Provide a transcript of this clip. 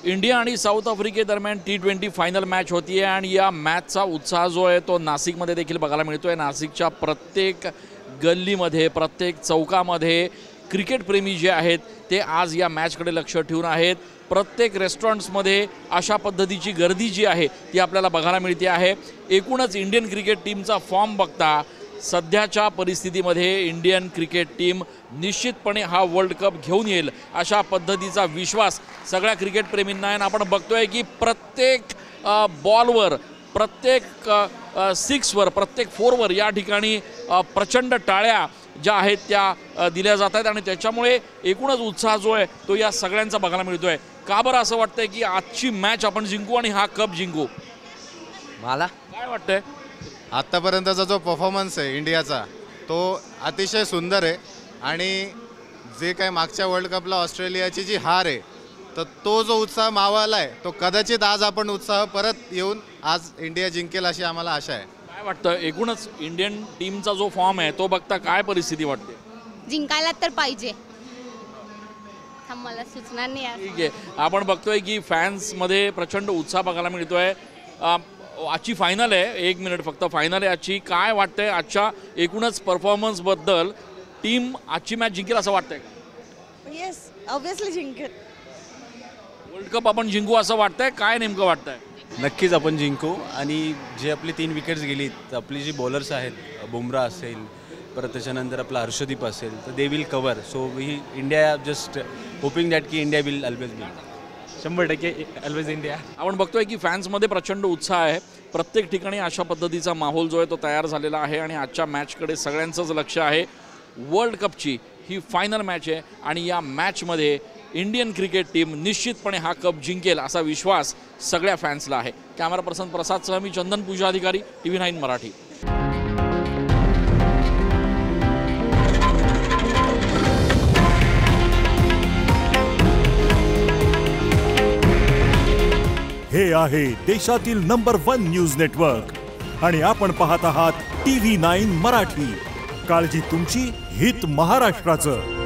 India आणि south आफ्रिकेदरम्यान T20 final match होती आहे आणि या मॅचचा उत्साह जो आहे तो नाशिकमध्ये देखील बघायला मिळतोय। नाशिकच्या प्रत्येक गल्लीमध्ये प्रत्येक चौकामध्ये क्रिकेट प्रेमी जे आहेत ते आज या मॅचकडे लक्ष ठेवून आहेत। प्रत्येक रेस्टॉरंट्समध्ये अशा पद्धतीची गर्दी जी आहे ती आपल्याला बघायला मिळते आहे। एकूणच इंडियन क्रिकेट टीमचा फॉर्म बघता सध्याच्या परिस्थितीमध्ये इंडियन क्रिकेट टीम निश्चितपणे हा वर्ल्ड कप घेऊन येईल अशा पद्धतीचा विश्वास सगळ्या क्रिकेट प्रेमींना आहे। आपण बघतोय की प्रत्येक बॉलवर प्रत्येक सिक्सवर प्रत्येक फोरवर या ठिकाणी प्रचंड टाळ्या ज्या आहेत त्या दिल्या जात आहेत आणि त्याच्यामुळे एकूणच उत्साह जो आहे तो या सगळ्यांचा बघायला मिळतोय। का बरं असं वाटतंय की आजची मॅच आपण जिंकू आणि हा कप जिंकू? मला काय वाटतंय? आत्तापर्यंतचा जो परफॉर्मन्स आहे इंडियाचा तो अतिशय सुंदर आहे आणि जे काय मागच्या वर्ल्ड कपला ऑस्ट्रेलियाची जी हार आहे तर तो जो उत्साह मावळला आहे तो कदाचित आज आपण उत्साह परत येऊन आज इंडिया जिंकेल अशी आम्हाला आशा आहे। काय वाटतं एकूणच इंडियन टीमचा जो फॉर्म आहे तो बघता काय परिस्थिती वाटते? जिंकायला तर पाहिजे, मला सुचणार नाही। ठीक आहे, आपण बघतोय की फॅन्समध्ये प्रचंड उत्साह बघायला मिळतोय। आजची फायनल आहे, 1 मिनिट फक्त फायनल आहे आजची। काय वाटतंय आजच्या एकूणच परफॉर्मन्सबद्दल? टीम आजची मॅच जिंकेल असं वाटतंय का? येस, ऑब्वियसली जिंकेल। वर्ल्ड कप आपण जिंकू असं वाटतंय? काय नेमकं वाटतंय? नक्कीच आपण जिंकू आणि जे आपली 3 विकेट्स गेलीत आपली जी बॉलर्स आहेत बुमराह असेल परत त्याच्यानंतर आपला हर्षदीप असेल तर they will cover. So he India just hoping that की India will always win. 100% always India. आपण बघतोय की फॅन्समध्ये प्रचंड उत्साह आहे। प्रत्येक ठिकाणी अशा पद्धतीचा माहोल जो आहे तो तयार झालेला आहे आणि आजच्या मॅचकडे सगळ्यांचंच लक्ष आहे। वर्ल्ड कपची ही फायनल मॅच आहे आणि या मॅचमध्ये इंडियन क्रिकेट टीम निश्चितपणे हा कप जिंकेल असा विश्वास सगळ्या फॅन्सला आहे। कॅमेरा पर्सन प्रसादसह मी चंदन पूजा अधिकारी, TV9 मराठी। हे आहे देशातील नंबर 1 न्यूज नेटवर्क आणि आपण पाहत आहात TV9 मराठी। काळजी तुमची, हित महाराष्ट्राचं।